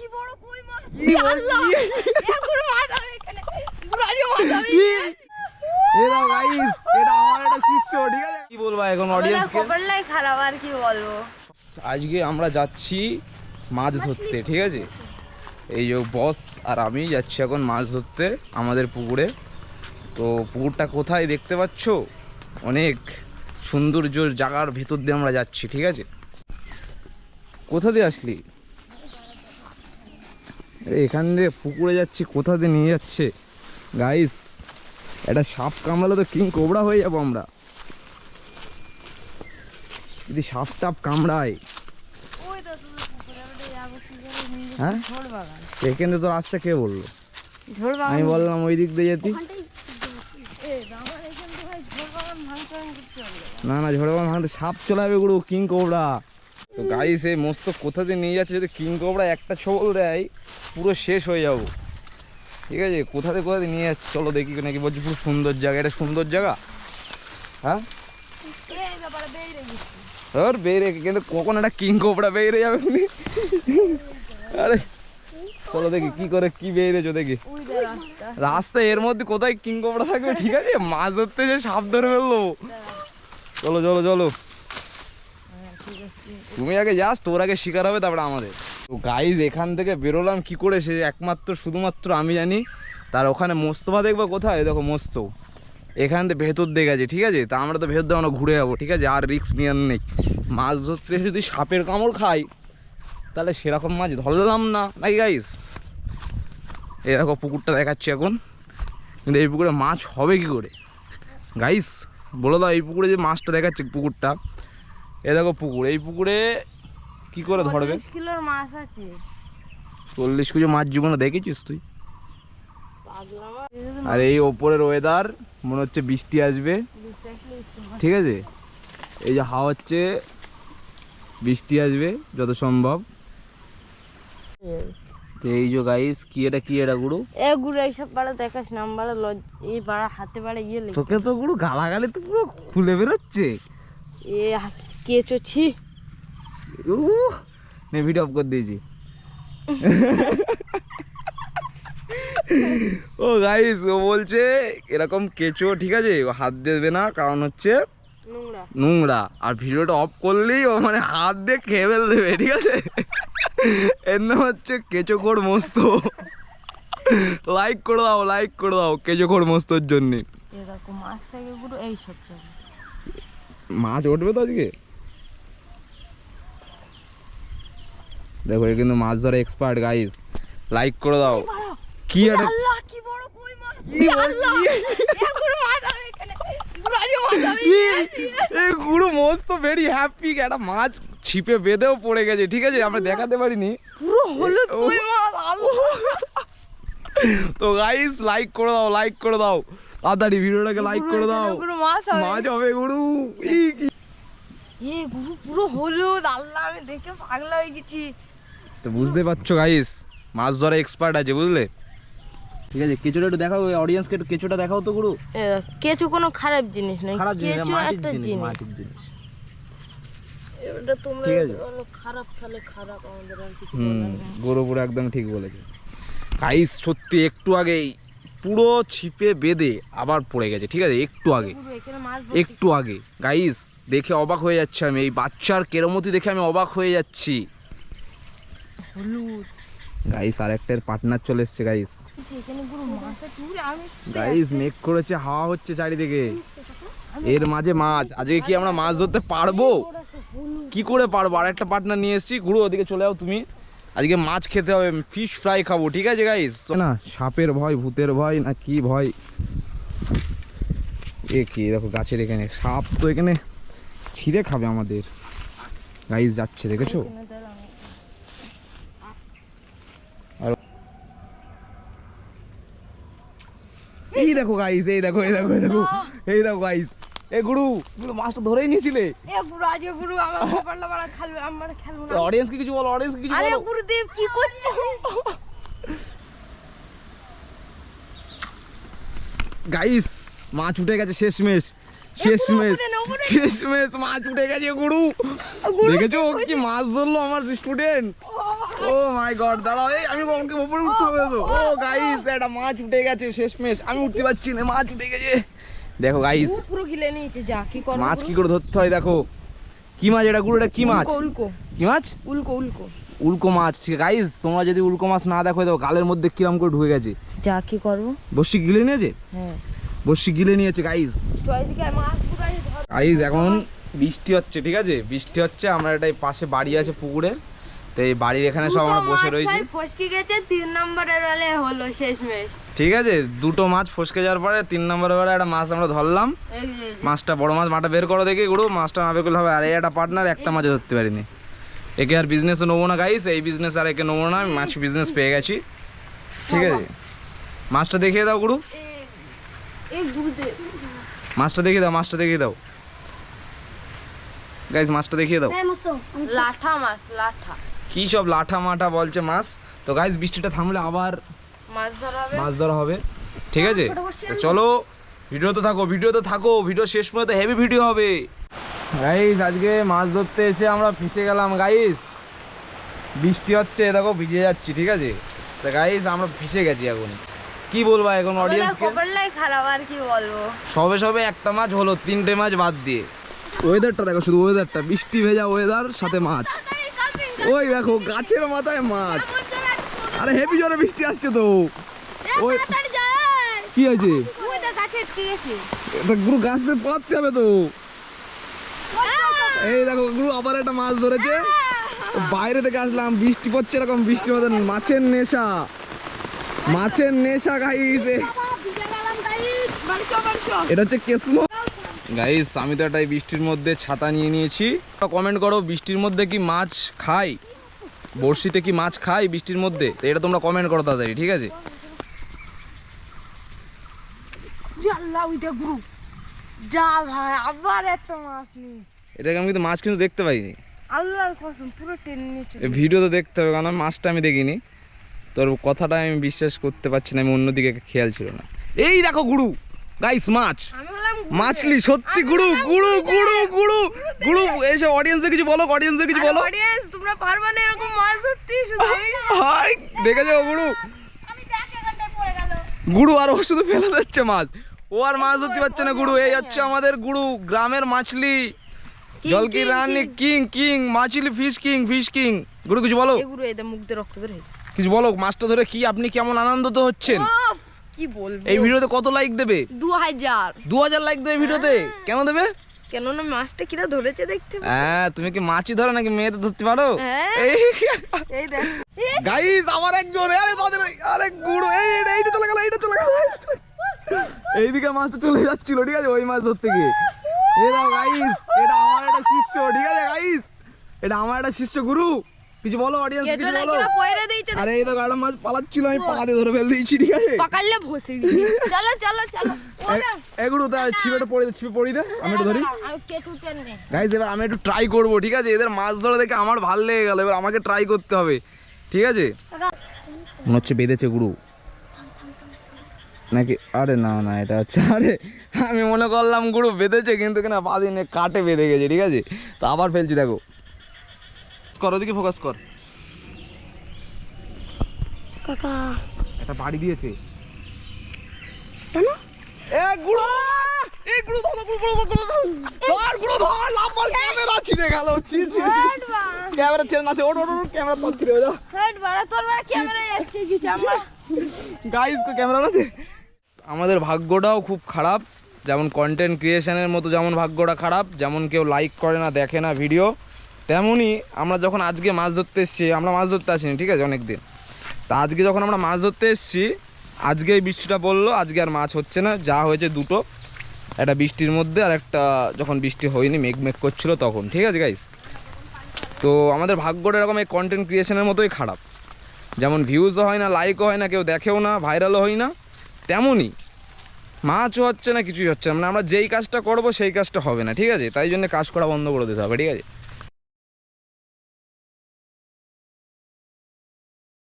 কি বড় কই মাছ! আল্লাহ! পুরো মাছ হবে এখানে। পুরো আজকে মাছ হবে। এই দাও গাইস, এটা আমার একটা শিষ্য, ঠিক আছে? কি বলবো এখন অডিয়েন্সকে? কপালটাই খারাপ, আর কি বলবো। আজকে আমরা যাচ্ছি মাছ ধরতে, ঠিক আছে? এই যে বস আর আমি যাচ্ছি এখন মাছ ধরতে আমাদের পুকুরে। তো পুকুরটা কোথায় দেখতে পাচ্ছ? অনেক সৌন্দর্য জায়গার ভেতর দিয়ে আমরা যাচ্ছি, ঠিক আছে? কোথা দিয়ে আসলি? এখান দিয়ে পুকুরে যাচ্ছি, কোথা দিয়ে নিয়ে যাচ্ছে গাইস? একটা সাপ কামড়ালে তো কিং কোবরা হয়ে যাবো আমরা যদি সাপ টাপ কামড়ায়। হ্যাঁ, এখানে তো রাস্তা কে বললো? আমি বললাম ওই দিক দিয়ে যেতি। না না, ঝোড় বাগান ভাঙতে সাপ চলে যাবে গুরু, কিং কোবরা। তো গাইস এই মস্ত কোথা দিয়ে নিয়ে যাচ্ছে, যদি কিং কোবরা একটা ছোবল দেয় পুরো শেষ হয়ে যাবো, ঠিক আছে? কোথা দিয়ে নিয়ে যাচ্ছে চলো দেখি নাকি। বলছি খুব সুন্দর জায়গা, এটা সুন্দর জায়গা। হ্যাঁ ওর বেড়ে, কিন্তু কখন একটা কিং কোবরা বেড়ে যাবে তুমি। আরে চলো দেখি কি করে কি বেড়েছো দেখি। রাস্তা এর মধ্যে কোথায় কিং কোবরা থাকবে, ঠিক আছে? মাছ ধরতে যে সাপ ধরে ফেললো। চলো চলো চলো, তুমি আগে যাস, তোর আগে শিকার হবে তারপরে আমাদের। তো গাইজ এখান থেকে বেরোলাম কি করে সে একমাত্র শুধুমাত্র আমি জানি। তার ওখানে মোস্তফা দেখবো কোথায়, দেখো মোস্ত এখান থেকে ভেতর দিয়ে গেছে, ঠিক আছে? তা আমরা তো ভেতর দিয়ে আমরা ঘুরে যাবো, ঠিক আছে? আর রিস্ক নিয়ে নেই। মাছ ধরতে যদি সাপের কামড় খাই তাহলে সেরকম মাছ ধরলাম না, নাকি গাইজ? এই দেখো পুকুরটা দেখাচ্ছি এখন, কিন্তু এই পুকুরে মাছ হবে কি করে গাইস বলে দাও? এই পুকুরে যে মাছটা দেখাচ্ছে পুকুরটা, এ দেখো পুকুর, এই পুকুরে কি করে ধরবে? 40 কিলোর মাছ আছে। 40 কেজি মাছ জীবনে দেখেছিস তুই? আর এই ওপরের ওয়েদার মনে হচ্ছে বৃষ্টি আসবে, ঠিক আছে? এই যে হাওয়া হচ্ছে, বৃষ্টি আসবে যত সম্ভব। এই যে গাইস কি এটা গুরু? এ গুরু এইসব বাড়া দেখাস না, আমরা এই বাড়া হাতে বাড়া ইয়ে লেগে তোকে তো গুরু গালাগালি তো পুরো খুলে বেরোচ্ছে। এ কেচো ছি। নে ভিডিও অফ করে দিয়েছি। ও গাইস ও বলছে এরকম কেঁচো, ঠিক আছে? ও হাত দেবে না, কারণ হচ্ছে নোংরা। আর ভিডিওটা অফ করলেই ও মানে হাত দিয়ে খেয়ে ফেল দেবে, ঠিক আছে? এর নাম হচ্ছে কেঁচো খোর মস্ত। লাইক করে দাও, লাইক করে দাও কেঁচো খোর মস্তর জন্য। এরকম মাছ থাকে গুরু, এই সব মাছ উঠবে তো আজকে। দেখো এ কিন্তু মাছ ধরা এক্সপার্ট গাইস, লাইক করে দাও। কি এটা? আল্লাহ কি বড় কই মাছ! আল্লাহ! পুরো মাছ হবে এখানে। পুরো আজকে মাছ হবে। এই গুরু মস্ত ভেরি হ্যাপি, একটা মাছ ছিপে বেঁধেও পড়ে গেছে, ঠিক আছে? আমরা দেখাতে পারিনি। পুরো হলুদ কই মাছ! আল্লাহ! তো গাইস লাইক করে দাও, লাইক করে দাও তাড়াতাড়ি, ভিডিওটাকে লাইক করে দাও। গুরু মাছ হবে। মাছ হবে গুরু। এ গুরু পুরো হলুদ, আল্লাহ আমি দেখে পাগলা হয়ে গেছি। তো বুঝতে পারছো গাইস, মাছ ধরা এক্সপার্ট আছে, বুঝলে? ঠিক আছে, কেঁচোটা একটু দেখাও অডিয়েন্সকে, একটু কেঁচোটা দেখাও তো গুরু। কেঁচো কোনো খারাপ জিনিস নয়, খারাপ জিনিস, কেঁচো মাটির একটা জিনিস, জিনিস। মাটির জিনিস। এটা তোমরা ঠিক আছে। বলো খারাপ, তাহলে খারাপ, আমাদের আর কিছু বলার নেই। গরু পুরো একদম ঠিক বলেছে গাইস। সত্যি একটু আগেই পুরো ছিপে বেঁধে আবার পড়ে গেছে, ঠিক আছে? একটু আগে, গুরু, এখানে মাছ একটু আগে গাইস দেখে অবাক হয়ে যাচ্ছে আমি। এই বাচ্চার কেরামতি দেখে আমি অবাক হয়ে যাচ্ছি হলুদ গাইস। আর একটা পার্টনার চলে এসছে গাইস। এখানে পুরো মাছে পুরো আমি গাইস মেঘ করেছে, হাওয়া হচ্ছে চারিদিকে, এর মাঝে মাছ। আজকে কি আমরা মাছ ধরতে পারবো? কি করে পারবো? আর একটা পার্টনার নিয়ে এসেছি। গুরু ওদিকে চলে যাও তুমি, আজকে মাছ খেতে হবে, ফিশ ফ্রাই খাবো, ঠিক আছে গাইস? না সাপের ভয়, ভূতের ভয়, না কি ভয়? এ কি দেখো গাছের এখানে সাপ, তো এখানে ছিঁড়ে খাবে আমাদের। গাইস যাচ্ছে, দেখেছো? আর এই দেখো গাইস, এই দেখো, এই দেখো, এই দেখো, এই দেখো গাইস। এ গুরু, গুরু মাছটা ধরেই নিয়েছিলে। এ গুরু আজকে গুরু আমার কপালটা বড় খালবে, আমরা খেলবো না। অডিয়েন্সকে কিছু বলো, অডিয়েন্সকে কিছু আরে বলো। গুরুদেব কি করছো? গাইস মাছ উঠে গেছে শেষমেশ, শেষমেশ মাছ উঠে গেছে গুরু। দেখেছো কি মাছ ধরলো আমার স্টুডেন্ট। ও মাই গড, দাঁড়াও এই আমি ওকে উপরে উঠতে হবে তো। ও গাইস একটা মাছ উঠে গেছে শেষমেশ, আমি উঠতে পারছি না, মাছ উঠে গেছে। দেখো গাইস পুরো গিলে নিয়েছে, যা কি করব। মাছ কি করে ধরতে হয় দেখো। কি মাছ এটা গুরু, এটা কি মাছ? উল্কো। কি মাছ? উল্কো উল্কো উল্কো মাছ। ঠিক আছে গাইস, তোমরা যদি উল্কো মাছ না দেখো দেখো গালের মধ্যে কিরম করে ঢুকে গেছে। যা কি করব। বর্ষি গিলে নিয়েছে, হ্যাঁ বর্ষি গিলে নিয়েছে গাইস। তো এদিকে মাছ পুরাই ধর। গাইস এখন বৃষ্টি হচ্ছে, ঠিক আছে বৃষ্টি হচ্ছে, আমরা এটাই পাশে বাড়ি আছে পুকুরের, তো এই বাড়ির এখানে সব আমরা বসে রয়েছি। ফসকে গেছে 3 নম্বরের ওয়ালে হলো শেষমেশ। ঠিক আছে দুটো মাছ ফসকে যাওয়ার পরে 3 নম্বরের বেলা একটা মাছ আমরা ধরলাম। মাছটা বড় মাছ, মাছটা বের করো দেখি গুরু, মাছটা না বের করলে হবে। আর এই একটা পার্টনার একটা মাছ ধরতে পারিনি, একে আর বিজনেসে নেবো না গাইস, এই বিজনেস আর একে নেবো না, আমি মাছ বিজনেস পেয়ে গেছি। ঠিক আছে মাছটা দেখিয়ে দাও গুরু, মাছটা দেখিয়ে দাও, মাছটা দেখিয়ে দাও গাইস, মাছটা দেখিয়ে দাও। লাঠা মাছ, লাঠা কি সব লাঠা মাঠা বলছে মাছ। তো গাইস বৃষ্টিটা থামলে আবার মাছ ধরা হবে, ঠিক আছে। তো চলো ভিডিওতে থাকো, ভিডিওতে থাকো, ভিডিও শেষ পর্যন্ত হেভি ভিডিও হবে। গাইস আজকে মাছ ধরতে এসে আমরা ফেঁসে গেলাম গাইস, বৃষ্টি হচ্ছে দেখো ভিজে যাচ্ছি, ঠিক আছে। তো গাইস আমরা ফেঁসে গেছি এখন, কি বলবো এখন অডিয়েন্সকে, খারাপ আর কি বলবো। সবে সবে একটা মাছ হলো, 3টে মাছ বাদ দিয়ে। ওয়েদারটা দেখো শুধু, ওয়েদারটা বৃষ্টি ভেজা ওয়েদার, সাথে মাছ। ওই দেখো গাছের মাথায় মাছ, আরে হেভি জোরে বৃষ্টি আসছে তো। ওই কি হয়েছে, গুরু গাছ থেকে পড়াতে হবে তো। এই দেখো গুরু আবার একটা মাছ ধরেছে, বাইরে থেকে আসলাম, বৃষ্টি পড়ছে এরকম, বৃষ্টির মধ্যে মাছের নেশা, মাছের নেশা গাইস। এটা হচ্ছে কেসমো গাইস। আমি তো একটা বৃষ্টির মধ্যে ছাতা নিয়ে নিয়েছি। কমেন্ট করো বৃষ্টির মধ্যে কি মাছ খাই, বর্ষিতে কি মাছ খাই বৃষ্টির মধ্যে, তো এটা তোমরা কমেন্ট করো তাড়াতাড়ি, ঠিক আছে। যা ভাই আবার একটা মাছ নিস। এটাকে আমি কিন্তু মাছ কিন্তু দেখতে পাইনি, আল্লাহর কসম পুরো টেনে নিয়েছে। এই ভিডিওতে দেখতে হবে, কারণ মাছটা আমি দেখিনি, তোর কথাটা আমি বিশ্বাস করতে পারছি না, আমি অন্যদিকে খেয়াল ছিল না। এই দেখো গুরু গাইস মাছ, মাছলি সত্যি গুরু, গুরু গুরু গুরু গুরু। এসে অডিয়েন্সদের কিছু বলো, অডিয়েন্সদের কিছু বলো। অডিয়েন্স তোমরা পারবে না এরকম মাছ ধরতে, শুধু হাই দেখে যাও গুরু, আমি দেখ এখানটায় পড়ে গেল গুরু আর ও শুধু ফেলে দিচ্ছে মাছ, ও আর মাছ ধরতে পারছে না গুরু। এই হচ্ছে আমাদের গুরু, গ্রামের মাছলি, জল কি রানী কিং, কিং মাছলি, ফিশ কিং, ফিশ কিং। গুরু কিছু বলো, এই গুরু এদের মুখ দিয়ে রক্ত বের হয়, কিছু বলো। মাছটা ধরে কি আপনি কেমন আনন্দিত হচ্ছেন? কি বলবো। এই ভিডিওতে কত লাইক দেবে? 2000 লাইক দেবে ভিডিওতে। কেন দেবে? কেন না মাছটা কিরা ধরেছে দেখতে। হ্যাঁ তুমি কি মাছই ধরো নাকি মেয়েদের ধরতে পারো? এই দেখ গাইস আমার একজন, আরে তাদের আরে গুরু, এইটা চলে গেল, এইটা চলে গেল, এইদিকে মাছটা চলে যাচ্ছিল, ঠিক আছে ওই মাছ ধরতে গিয়ে। এই দাও গাইস, এটা আমার একটা শিষ্য, ঠিক আছে গাইস, এটা আমার একটা শিষ্য গুরু। কিছু বলো অডিয়েন্স, কিছু বলো। আরে এই তো গাড়া মাছ পালাচ্ছিল, আমি পাকাতে ধরে ফেল দিয়েছি, ঠিক আছে। পাকালে ভসে চলো চলো চলো। এই গুরু তা ছিপেটা পড়ে দে, ছিপে পড়ি দে, আমি একটু ধরি। আমি কেটুতে নে গাইস এবার আমি একটু ট্রাই করব, ঠিক আছে। এদের মাছ ধরে দেখে আমার ভালো লেগে গেল, এবার আমাকে ট্রাই করতে হবে, ঠিক আছে। মনে হচ্ছে বেঁধেছে গুরু নাকি, আরে না না এটা হচ্ছে, আরে আমি মনে করলাম গুরু বেঁধেছে, কিন্তু কিনা বাদিনে কাটে বেঁধে গেছে, ঠিক আছে। তো আবার ফেলছি, দেখো কর, ওদিকে ফোকাস কর। কাকা একটা বাড়ি দিয়েছে কেন? এ গুরু, এই গুরু ধর, গুরু ধর, লাভ মার, ক্যামেরা ছিঁড়ে গেল, ক্যামেরা ছেড়ে না, ওঠ ওঠ, ক্যামেরা তো ছিঁড়ে গেল। হেড বাড়া তোর বাড়া ক্যামেরা এসে গেছে আমার। গাইস কো ক্যামেরা আছে। আমাদের ভাগ্যটাও খুব খারাপ, যেমন কন্টেন্ট ক্রিয়েশনের মতো যেমন ভাগ্যটা খারাপ, যেমন কেউ লাইক করে না, দেখে না ভিডিও, তেমনই আমরা যখন আজকে মাছ ধরতে এসেছি, আমরা মাছ ধরতে আসিনি, ঠিক আছে অনেক দিন, তা আজকে যখন আমরা মাছ ধরতে এসেছি, আজকে এই বৃষ্টিটা পড়লো, আজকে আর মাছ হচ্ছে না, যা হয়েছে দুটো, একটা বৃষ্টির মধ্যে আর একটা যখন বৃষ্টি হয়নি, মেঘ মেঘ করছিল তখন, ঠিক আছে গাইস। তো আমাদের ভাগ্যটা এরকম এই কন্টেন্ট ক্রিয়েশনের মতোই খারাপ, যেমন ভিউজও হয় না, লাইকও হয় না, কেউ দেখেও না, ভাইরালও হয় না, তেমনই মাছও হচ্ছে না, কিছুই হচ্ছে না, মানে আমরা যেই কাজটা করবো সেই কাজটা হবে না, ঠিক আছে। তাই জন্য কাজ করা বন্ধ করে দিতে হবে, ঠিক আছে।